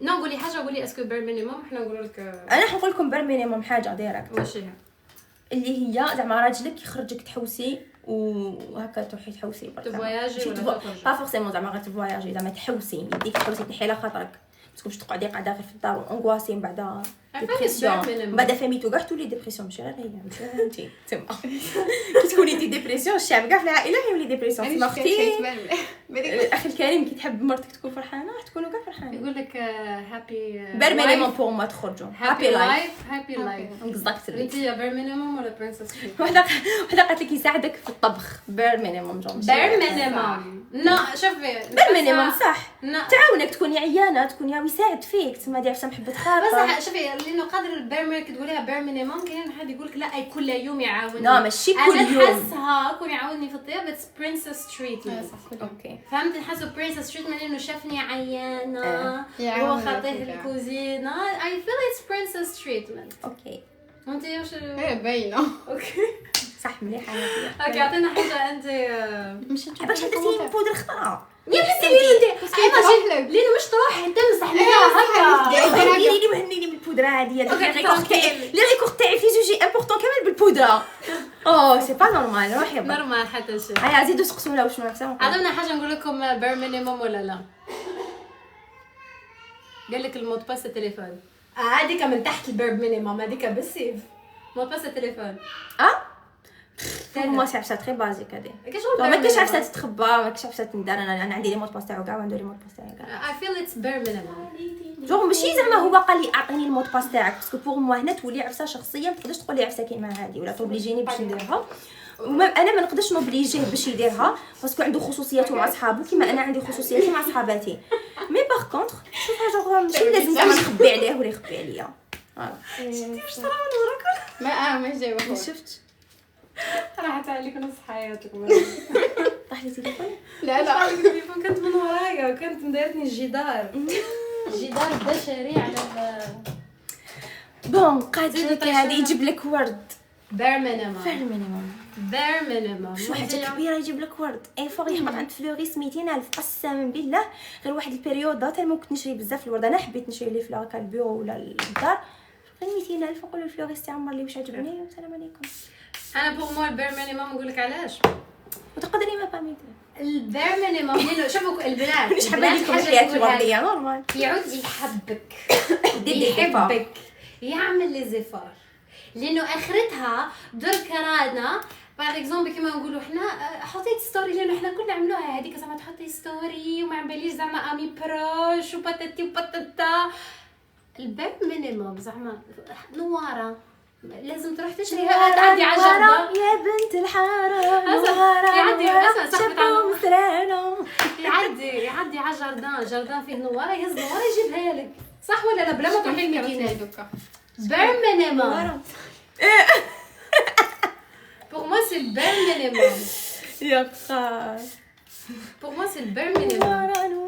نقول لي حاجه، قولي اسكو بير مينيموم احنا نقول لك. انا حنقول لكم بير مينيموم حاجه ديريكت واش هي اللي هي زعما راجلك يخرجك تحوسي وهكا تروحي تحوسي تفواياجي ولا با فورسيمون زعما غير تفواياجي زعما تحوسي يديك تحوسي تنحي على خاطرك تكونش تقعدي قاعده غير في الدار اونغواسي من بعد ديبرسيون بعد فهميتو كاع تولي ديبرسيون ماشي غير هي ماشي انت تما كي تكوني انت ديبرسيون الشعب كاع في العائله يولي ديبرسيون تما اختي الاخ الكريم كي تحب مرتك تكون فرحانه تكونوا كاع فرحانين يقول لك هابي بير مينيموم بور ما تخرجوا هابي لايف هابي لايف. اكزاكتلي انت يا بير مينيموم ولا برنسس تريت؟ وحده قالت لك يساعدك في الطبخ بير مينيموم جون بير مينيموم لا شوفي بير مينيموم صح لا. تعاونك تكوني عيانه تكوني يساعد فيك تما دير محبه خاطر بس شوفي لانه قادر البير مينيموم تقوليها بير مينيموم كاين حد يقول لك لا اي كل يوم يعاونني. لا ماشي كل يوم انا نحسها كون يعاونني في الطياب اتس برنسس تريتمنت. اوكي فهمت نحسه برنسس تريتمنت لانه شافني عيانه هو خاطيه الكوزينه اي فيل اتس برنسس تريتمنت. اوكي انت واش باينه اوكي صح مليحه هذه اوكي عطينا حاجه انت مش باش درتي بودر خضراء يا بنتي لينا لينا مش تروح تمسح ليها هكا ديري لي وهنيني بالبودره هذه لي ريكور تاعي في زوجي امبورطون كامل بالبودره اوه سي با نورمال روحي نورمال حتى شيء. هيا زيدوا سقسوا لها وشنو احسن عطونا حاجه نقول لكم بير مينيموم ولا لا. قال لك المود باس التليفون هذيك من تحت البير مينيموم هذيك بالسيف مود باس التليفون ما عرفتها تري بازيك هذه ما ما كاينش عرفتها تتخبى ما كاينش عرفتها تندار انا عندي لي مود باس تاعو كاع وعنده لي مود باس تاعي كاع I feel it's bare minimum. جو ماشي زعما هو قال لي اعطيني المود باس تاعك باسكو بوغ موا هنا تولي عرسه شخصيه ما تقدرش تقول لي عرسه كيما هذه ولا توبليجيني باش نديرها انا ما نقدرش نوبليجيه باش يديرها باسكو عنده خصوصياته مع صحابو كيما انا عندي خصوصياتي مع صحاباتي مي باغ كونطخ شوفها جو ماشي لازم زعما نخبي عليه ولا يخبي عليا واش طرا من وراك ما جاي ما شفتش راحت عليك نص حياتك طاح لي تليفون لا التليفون كانت من ورايا وكانت مديرتني الجدار الجدار بشري على بون قاعده هذه يجيب لك ورد bare minimum فعلا مينيموم bare minimum شو حاجه كبيره يجيب لك ورد اي فوق يهبط عند فلوريس 200,000 قسما بالله غير واحد البيريود تاع ما كنت نشري بزاف الورد انا حبيت نشري لي فلور كان البيرو ولا الدار غير 200,000 نقول الفلوريس تعمر لي واش عجبني والسلام عليكم. انا بور مو البير مينيموم نقول لك علاش وتقدري ما فهمتي البير مينيموم لانه شوفوا البنات مش حابه لكم الحياه الورديه نورمال يعود يحبك يحبك يعمل لي زفار لانه اخرتها درك رانا باغ اكزومبل كيما نقولوا حنا حطيت ستوري لانه حنا كلنا نعملوها هذيك زعما تحطي ستوري وما باليش زعما امي بروش وباتاتي وباتاتا البير مينيموم زعما نواره لازم تروح تشريها تعدي على الجردة يا بنت الحاره نواره يعدي اسمع صاحبة يعدي على جردان فيه نواره يهز نواره يجيبها لك صح ولا لا بلا ما تروحي الماكينه بير مينيموم pour moi c'est le bare minimum يا خال pour moi c'est le bare minimum